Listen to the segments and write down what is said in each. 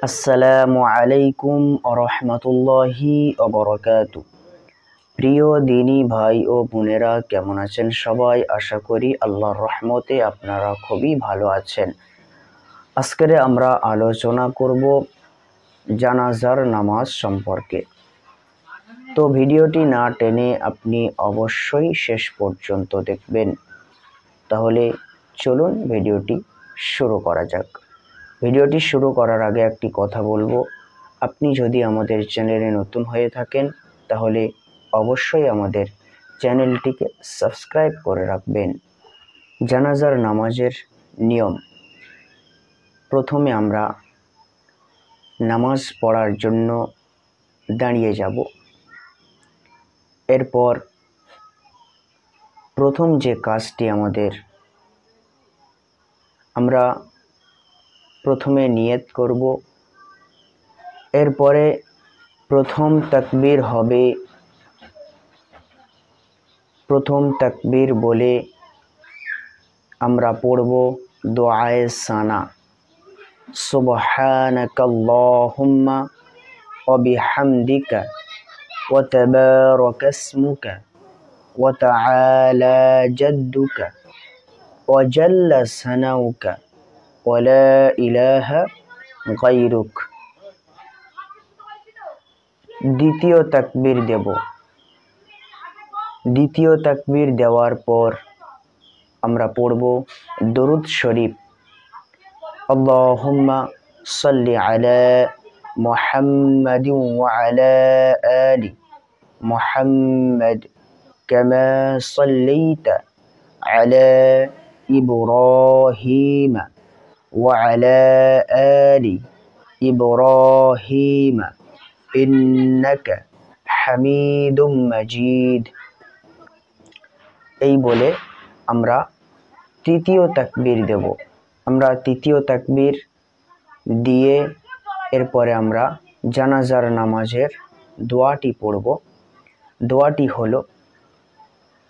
আসসালামু আলাইকুম রহমতুল্লাহি ওয়া প্রিয় দিনী ভাই ও বোনেরা, কেমন আছেন সবাই? আশা করি আল্লাহর রহমতে আপনারা খুবই ভালো আছেন। আজকে আমরা আলোচনা করব জানাজার নামাজ সম্পর্কে। তো ভিডিওটি না টেনে আপনি অবশ্যই শেষ পর্যন্ত দেখবেন। তাহলে চলুন ভিডিওটি শুরু করা যাক। ভিডিওটি শুরু করার আগে একটি কথা বলবো, আপনি যদি আমাদের চ্যানেলে নতুন হয়ে থাকেন তাহলে অবশ্যই আমাদের চ্যানেলটিকে সাবস্ক্রাইব করে রাখবেন। জানাজার নামাজের নিয়ম। প্রথমে আমরা নামাজ পড়ার জন্য দাঁড়িয়ে যাব। এরপর প্রথম যে কাজটি আমরা প্রথমে নিয়ত করব। এরপরে প্রথম তাকবীর হবে। প্রথম তাকবীর বলে আমরা পড়ব দোয়ায়ে সানা, সুবহানাকাল্লাহুম্মা ওয়া বিহামদিকা ওয়া তাবারাকা ইসমুকা ওয়া তাআলা জাদ্দুকা ওয়া জাল্লা সানাউকা ওয়া লা ইলাহা গায়রুক। দ্বিতীয় তাকবীর দেব। দ্বিতীয় তাকবীর দেওয়ার পর আমরা পড়ব দরুদ শরীফ, আল্লাহুম্মা সাল্লি আলা মুহাম্মাদিন ওয়া আলা আলি মুহাম্মাদ কামা সাল্লাইতা আলা ইব্রাহিম ওয়া আলা আলি ইব্রাহিম ইন্নাকা হামিদুম মাজিদ। এই বলে আমরা তৃতীয় তাকবীর দেব। আমরা তৃতীয় তাকবীর দিয়ে এরপরে আমরা জানাজার নামাজের দোয়াটি পড়ব। দোয়াটি হলো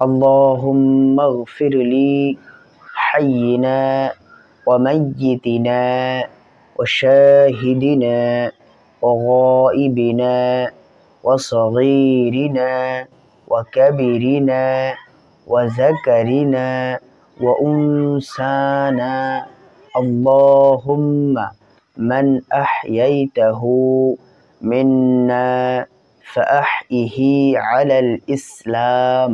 আল্লাহুম্মা গফিরলি হাইয়িনা ওয়া মাইয়িতিনা ওয়া শাহিদিনা ওয়া গায়িবিনা ওয়া সগীরিনা ওয়া কাবীরিনা ওয়া যাকারিনা ওয়া উনসানা। আল্লাহুম্মা মান আহইয়াইতাহু মিন্না ফাআহইহি আলাল ইসলাম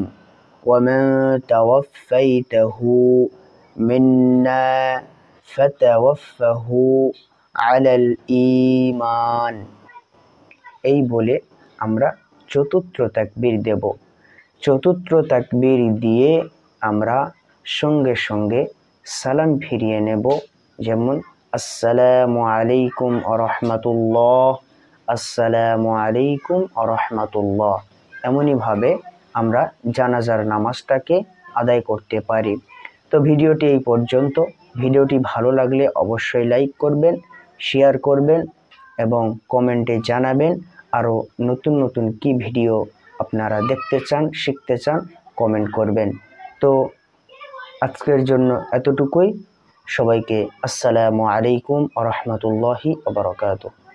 ওয়া মান তাওয়াফাইতাহু মিন্না ফাতাওয়াফাহু আলাল ঈমান। এই বলে আমরা চতুর্থ তাকবীর দেব। চতুর্থ তাকবীর দিয়ে আমরা সঙ্গে সঙ্গে সালাম ফিরিয়ে নেব, যেমন আসসালামু আলাইকুম রাহমাতুল্লাহ, আসসালামু আলাইকুম রাহমাতুল্লাহ। এমনইভাবে আমরা জানাজার নামাজটাকে আদায় করতে পারি। তো ভিডিওটি এই পর্যন্ত। ভিডিওটি ভালো লাগলে অবশ্যই লাইক করবেন, শেয়ার করবেন এবং কমেন্টে জানাবেন আরও নতুন নতুন কি ভিডিও আপনারা দেখতে চান, শিখতে চান, কমেন্ট করবেন। তো আজকের জন্য এতটুকুই। সবাইকে আসসালামু আলাইকুম ওয়া রাহমাতুল্লাহি ওয়া বারাকাতুহু।